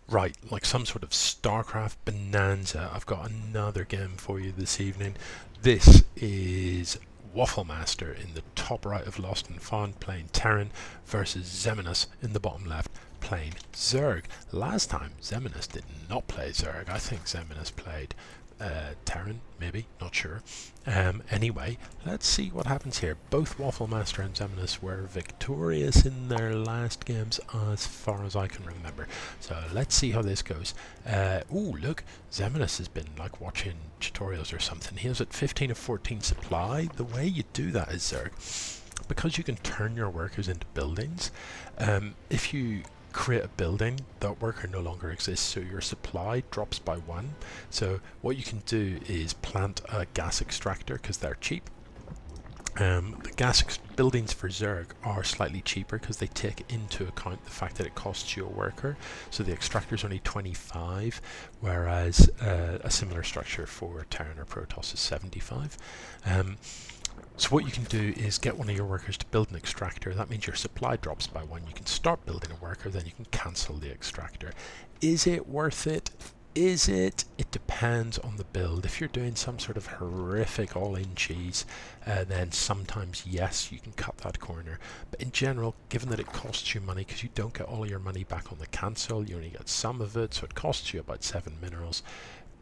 Right, like some sort of StarCraft bonanza, I've got another game for you this evening. This is WaffleMaster in the top right of Lost and Found playing Terran versus Xeminus in the bottom left playing Zerg. Last time Xeminus did not play Zerg. I think Xeminus played Terran, maybe, not sure. Anyway, let's see what happens here. Both WaffleMaster and Xeminus were victorious in their last games as far as I can remember. So let's see how this goes. Ooh, look, Xeminus has been like watching tutorials or something. He has at 15 of 14 supply. The way you do that is Zerg, because you can turn your workers into buildings. If you create a building, that worker no longer exists, so your supply drops by 1. So what you can do is plant a gas extractor because they're cheap. The buildings for Zerg are slightly cheaper because they take into account the fact that it costs you a worker. So the extractor is only 25, whereas a similar structure for Terran or Protoss is 75. So what you can do is get one of your workers to build an extractor. That means your supply drops by 1. You can start building a worker, then you can cancel the extractor. Is it worth it? Is it? It depends on the build. If you're doing some sort of horrific all-in cheese, then sometimes yes, you can cut that corner. But in general, given that it costs you money, because you don't get all of your money back on the cancel, you only get some of it, so it costs you about 7 minerals.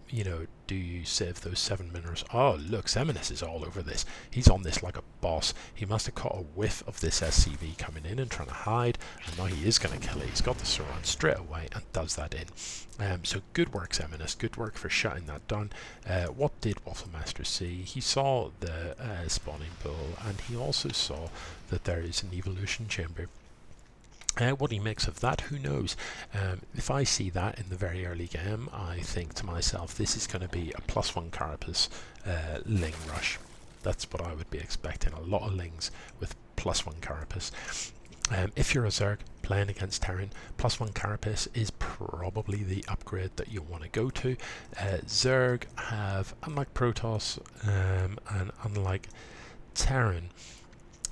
You know, do you save those 7 minerals? Oh, look, Xeminus is all over this. He's on this like a boss. He must have caught a whiff of this SCV coming in and trying to hide, and now he is going to kill it. He's got the surround straight away and does that in. So good work, Xeminus. Good work for shutting that down. What did WaffleMaster see? He saw the spawning pool, and he also saw that there is an evolution chamber. What he makes of that, who knows? If I see that in the very early game, I think to myself, this is going to be a +1 carapace ling rush. That's what I would be expecting, a lot of lings with +1 carapace. If you're a Zerg playing against Terran, +1 carapace is probably the upgrade that you want to go to. Zerg have, unlike Protoss and unlike Terran,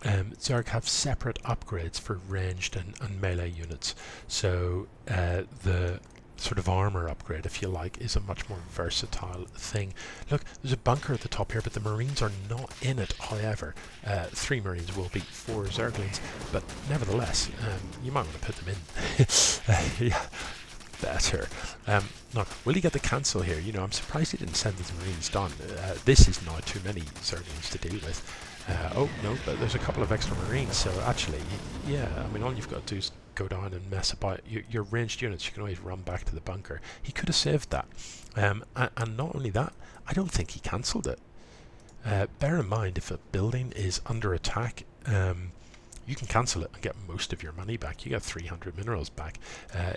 Zerg have separate upgrades for ranged and melee units. So the sort of armor upgrade, if you like, is a much more versatile thing. Look, there's a bunker at the top here, but the Marines are not in it. However, 3 Marines will beat 4 Zerglings, but nevertheless, you might want to put them in. Yeah, better. Now, will he get the cancel here? You know, I'm surprised he didn't send these Marines down. This is now too many Zerglings to deal with. Oh no, but there's a couple of extra Marines, so actually, yeah, I mean, all you've got to do is go down and mess about. Your ranged units, you can always run back to the bunker. He could have saved that. And not only that, I don't think he cancelled it. Bear in mind, if a building is under attack, you can cancel it and get most of your money back. You get 300 minerals back.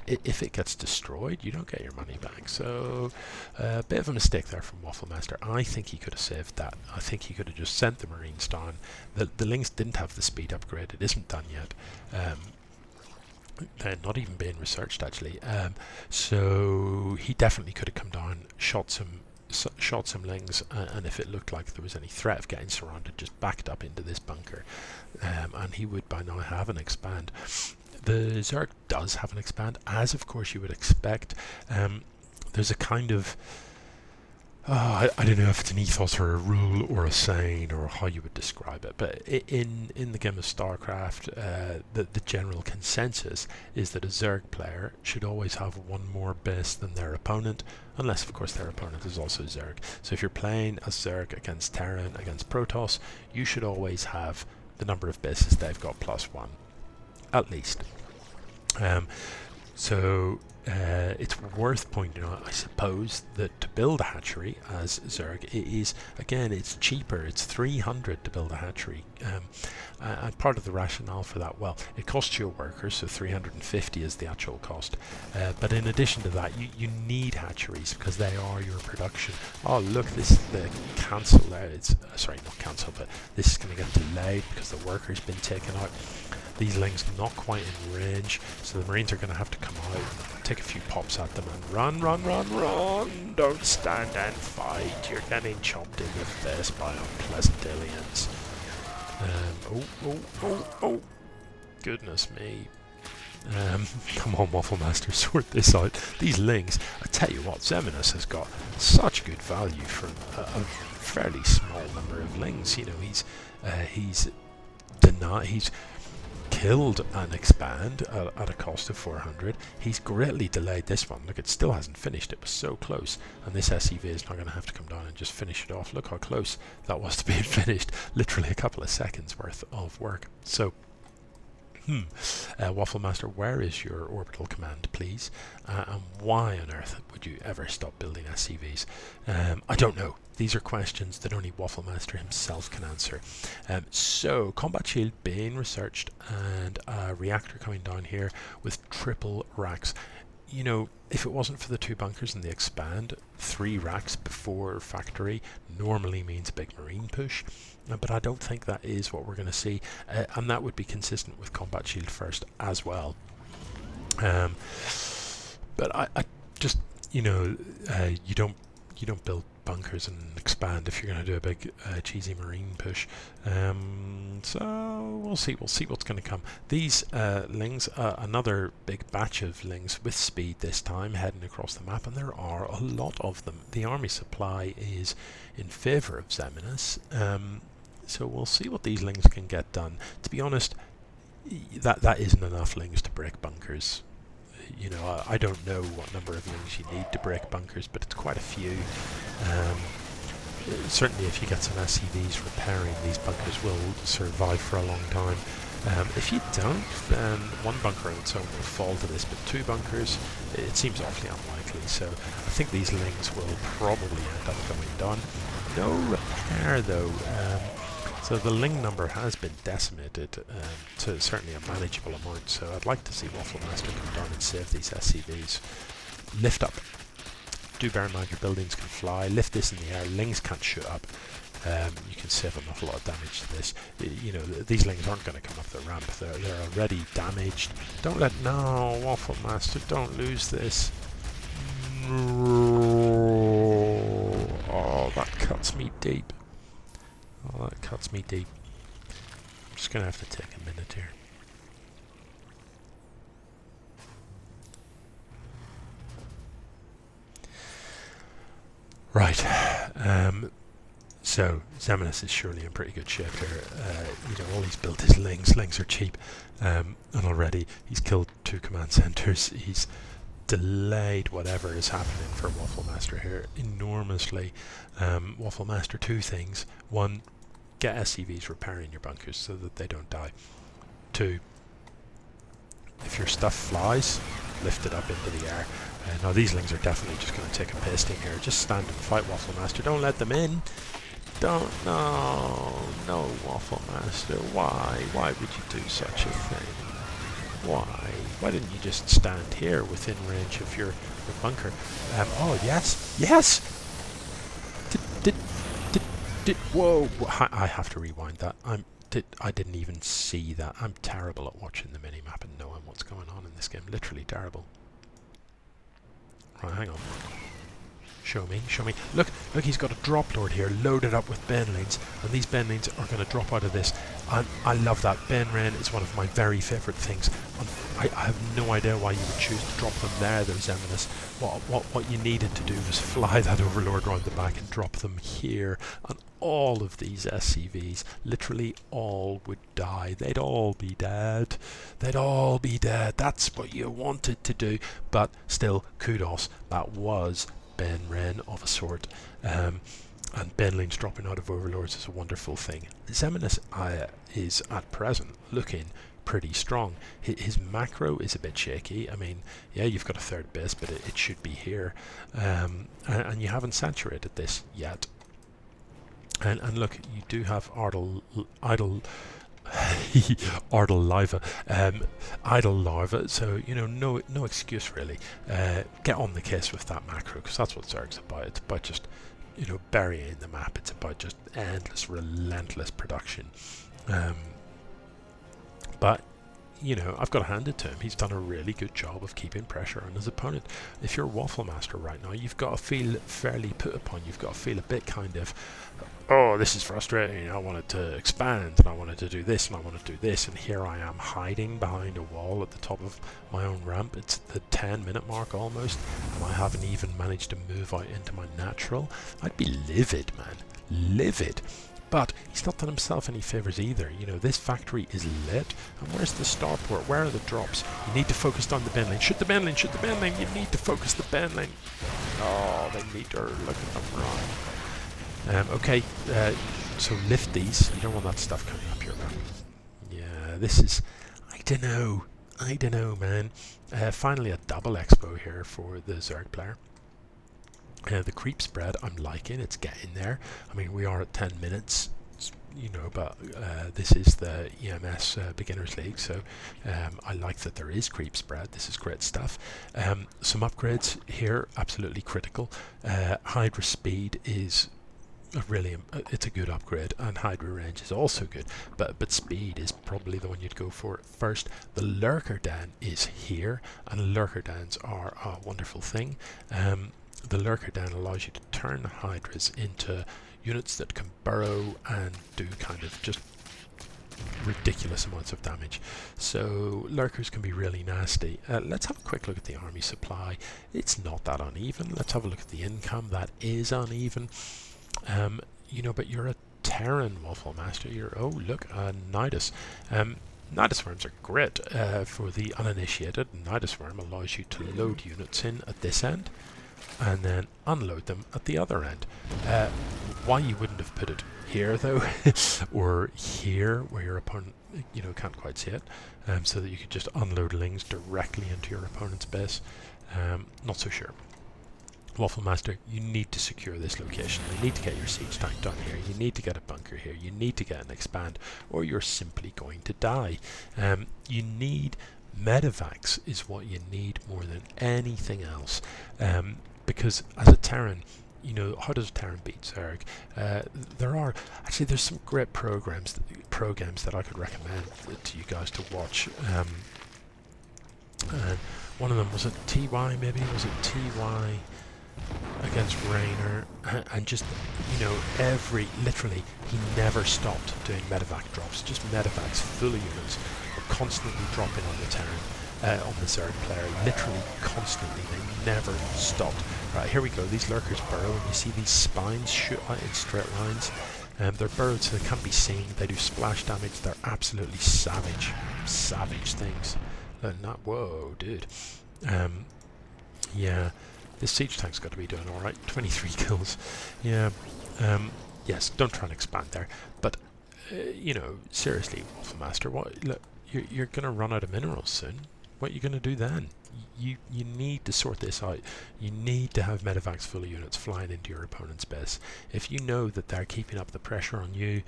If it gets destroyed, you don't get your money back. So, a bit of a mistake there from WaffleMaster. I think he could have saved that. I think he could have just sent the Marines down. The Lynx didn't have the speed upgrade. It isn't done yet. Not even being researched, actually. So, he definitely could have come down, shot some lings, and if it looked like there was any threat of getting surrounded, just backed up into this bunker, and he would by now have an expand. The Zerg does have an expand, as of course you would expect. There's a kind of I don't know if it's an ethos or a rule or a saying or how you would describe it, but in the game of StarCraft, the general consensus is that a Zerg player should always have 1 more base than their opponent, unless of course their opponent is also Zerg. So if you're playing a Zerg against Terran, against Protoss, you should always have the number of bases they've got +1, at least. It's worth pointing out, I suppose, that to build a hatchery as Zerg, it's cheaper. It's 300 to build a hatchery. And part of the rationale for that, well, it costs you a worker, so 350 is the actual cost. But in addition to that, you need hatcheries because they are your production. Oh, look, the cancel there. It's sorry, not cancel, but this is going to get delayed because the worker's been taken out. These lings not quite in range, so the Marines are going to have to come out, take a few pops at them, and run, run, run, run! Don't stand and fight. You're getting chopped in the face by unpleasant aliens. Oh! Goodness me. Come on, WaffleMaster, sort this out. These lings, I tell you what, Xeminus has got such good value from a fairly small number of lings. You know, he's killed an expand at a cost of 400. He's greatly delayed this one. Look, it still hasn't finished. It was so close, and this SCV is not going to have to come down and just finish it off. Look how close that was to being finished. Literally a couple of seconds worth of work. So WaffleMaster, where is your orbital command, please? And why on earth would you ever stop building SCVs? I don't know. These are questions that only WaffleMaster himself can answer. So, combat shield being researched, and a reactor coming down here with triple racks. You know, if it wasn't for the 2 bunkers and the expand, 3 racks before factory normally means a big marine push. But I don't think that is what we're going to see, and that would be consistent with combat shield first as well. But I just, you know, you don't build bunkers and expand if you're going to do a big cheesy marine push. So we'll see what's going to come. These lings, another big batch of lings with speed this time, heading across the map, and there are a lot of them. The army supply is in favour of Xeminus. So we'll see what these lings can get done. To be honest, that isn't enough lings to break bunkers. You know, I don't know what number of lings you need to break bunkers, but it's quite a few. Certainly if you get some SCVs repairing, these bunkers will survive for a long time. If you don't, then 1 bunker on its own will fall to this, but 2 bunkers, it seems awfully unlikely. So I think these lings will probably end up going down. No repair though. So the ling number has been decimated to certainly a manageable amount, so I'd like to see WaffleMaster come down and save these SCVs. Lift up. Do bear in mind your buildings can fly. Lift this in the air. Lings can't shoot up. You can save an awful lot of damage to this. You know, these lings aren't going to come up the ramp. They're already damaged. Don't let... No, WaffleMaster, don't lose this. Oh, that cuts me deep. Oh, that cuts me deep. I'm just going to have to take a minute here. Right. So, Xeminus is surely in pretty good shape here. You know, all he's built is lings. Lings are cheap. And already he's killed 2 command centers. He's delayed whatever is happening for WaffleMaster here enormously. WaffleMaster, 2 things. 1, get SCVs repairing your bunkers so that they don't die. 2, if your stuff flies, lift it up into the air. Now these lings are definitely just going to take a pasting here. Just stand and fight, WaffleMaster. Don't let them in. No, WaffleMaster. Why would you do such a thing? Why didn't you just stand here within range of your bunker? Oh yes. Whoa! I have to rewind that. I didn't even see that. I'm terrible at watching the minimap and knowing what's going on in this game. Literally terrible. Right, hang on. Show me. Look, he's got a drop lord here loaded up with Benlings, and these Benlings are going to drop out of this. And I love that. Benren is one of my very favourite things. I have no idea why you would choose to drop them there, though, Xeminus. What you needed to do was fly that Overlord around the back and drop them here. And all of these SCVs, literally all would die. They'd all be dead. That's what you wanted to do. But still, kudos. That was Benren of a sort. And Benlings dropping out of Overlords is a wonderful thing. Xeminus is at present looking pretty strong. His macro is a bit shaky. I mean, yeah, you've got a 3rd base, but it should be here. And you haven't saturated this yet. And look, you do have idle larva, so you know, no excuse really. Get on the case with that macro, because that's what Zerg's about. It's about just, you know, burying the map. It's about just endless, relentless production. But you know, I've got to hand it to him. He's done a really good job of keeping pressure on his opponent. If you're WaffleMaster right now, you've got to feel fairly put upon. You've got to feel a bit kind of, oh, this is frustrating. I wanted to expand, and I wanted to do this, and I want to do this, and here I am hiding behind a wall at the top of my own ramp. It's the 10-minute mark almost, and I haven't even managed to move out into my natural. I'd be livid, man. Livid. But he's not done himself any favours either. You know, this factory is lit. And where's the starport? Where are the drops? You need to focus on the bin lane. Shoot the bin lane, shoot the bin lane. You need to focus the bin lane. Oh, they need to look at them wrong. Okay, so lift these. You don't want that stuff coming up your back. Yeah, this is... I don't know, man. Finally a double expo here for the Zerg player. The creep spread I'm liking, it's getting there. I mean, we are at 10 minutes, you know, but this is the EMS Beginners League, so I like that there is creep spread. This is great stuff. Some upgrades here, absolutely critical. Hydra speed is it's a good upgrade, and Hydra range is also good, but speed is probably the one you'd go for first. The Lurker Den is here, and Lurker Dens are a wonderful thing. The Lurker Den allows you to turn the Hydras into units that can burrow and do kind of just ridiculous amounts of damage. So Lurkers can be really nasty. Let's have a quick look at the army supply. It's not that uneven. Let's have a look at the income. That is uneven. You know, but you're a Terran WaffleMaster. Oh, look, Nidus. Nidus worms are great for the uninitiated. Nidus worm allows you to load units in at this end and then unload them at the other end. Why you wouldn't have put it here though, or here where your opponent, you know, can't quite see it, so that you could just unload lings directly into your opponent's base, not so sure. WaffleMaster, you need to secure this location. You need to get your siege tank done here. You need to get a bunker here. You need to get an expand, or you're simply going to die. You need medevacs is what you need more than anything else, because as a Terran, you know, how does a Terran beat Zerg? There's some great programs that I could recommend to you guys to watch. And one of them was it TY, maybe was it TY against Raynor, and just, you know, literally he never stopped doing medevac drops. Just medevacs, full units were constantly dropping on the Terran, on the Zerg player, literally constantly. They never stopped. Right, here we go. These lurkers burrow, and you see these spines shoot out in straight lines. They're burrowed so they can't be seen. They do splash damage. They're absolutely savage things. Whoa, dude. Yeah. This siege tank's got to be doing alright. 23 kills. Yeah. Yes, don't try and expand there. But, you know, seriously, WaffleMaster, look, you're going to run out of minerals soon. What are you going to do then? You need to sort this out. You need to have medevacs full of units flying into your opponent's base. If you know that they're keeping up the pressure on you,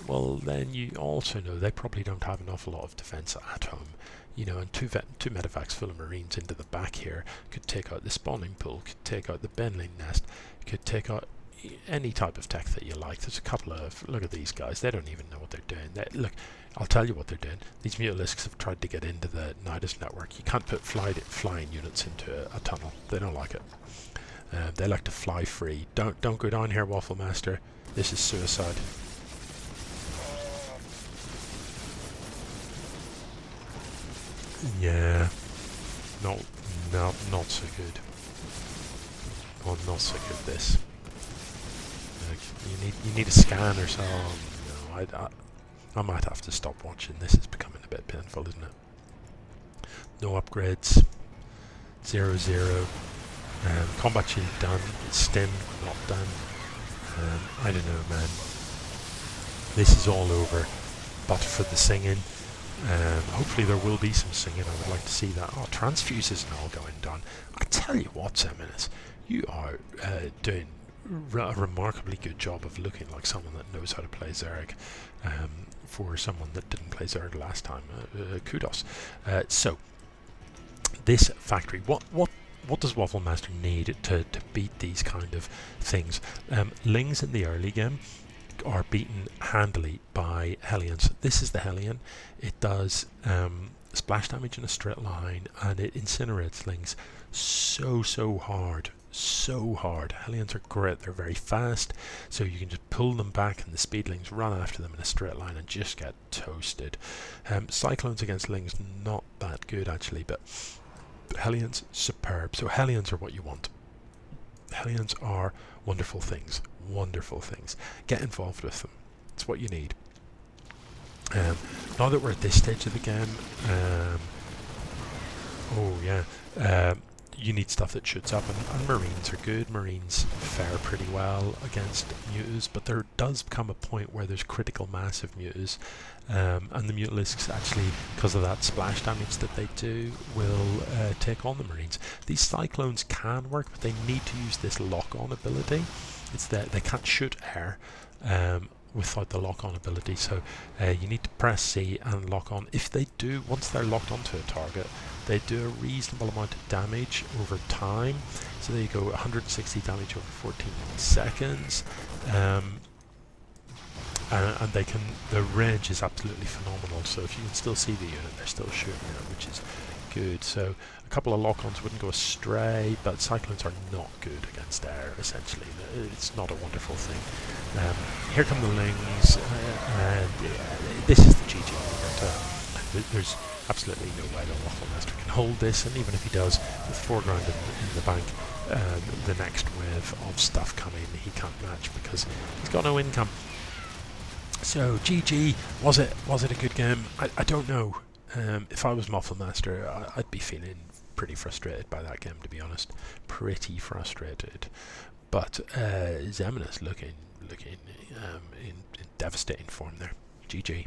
well, then you also know they probably don't have an awful lot of defense at home. You know, and two medevacs full of marines into the back here could take out the spawning pool, could take out the Benling nest, could take out any type of tech that you like. There's a couple of, look at these guys, they don't even know what they're doing. Look, I'll tell you what they're doing. These mutalisks have tried to get into the Nidus network. You can't put flying units into a tunnel. They don't like it. They like to fly free. Don't go down here, WaffleMaster. This is suicide. Yeah, not so good. Oh, not so good. This. You need a scan or something. No, I might have to stop watching. This is becoming a bit painful, isn't it? No upgrades. 0-0. Combat shield done. Stim not done. I don't know, man. This is all over. But for the singing. Hopefully there will be some singing. I would like to see that. Oh, transfuse is now going down. I tell you what, Xeminus, you are doing a remarkably good job of looking like someone that knows how to play Zerg. For someone that didn't play Zerg last time, kudos. So this factory, what does WaffleMaster need to beat these kind of things? Lings in the early game are beaten handily by Hellions. This is the Hellion. It does splash damage in a straight line, and it incinerates Lings so hard. So hard. Hellions are great. They're very fast, so you can just pull them back, and the speedlings run after them in a straight line and just get toasted. Cyclones against Lings, not that good actually, but Hellions, superb. So Hellions are what you want. Hellions are wonderful things. Wonderful things. Get involved with them. It's what you need. Now that we're at this stage of the game, you need stuff that shoots up, and Marines are good. Marines fare pretty well against Mutas, but there does come a point where there's critical mass of Mutas, and the Mutalisks actually, because of that splash damage that they do, will take on the Marines. These Cyclones can work, but they need to use this lock-on ability. It's that they can't shoot air without the lock-on ability, so you need to press C and lock on. If they do, once they're locked onto a target, they do a reasonable amount of damage over time. So there you go, 160 damage over 14 seconds. And they can, the range is absolutely phenomenal, so if you can still see the unit, they're still shooting it, which is good. So a couple of lock-ons wouldn't go astray, but Cyclones are not good against air, essentially. It's not a wonderful thing. Here come the Lings, and this is the GG moment. There's absolutely no way that WaffleMaster can hold this, and even if he does, with 4 grand in the bank, the next wave of stuff coming he can't match because he's got no income. So GG, was it a good game? I don't know. If I was WaffleMaster, I'd be feeling pretty frustrated by that game, to be honest. Pretty frustrated. But Xeminus looking in devastating form there. GG.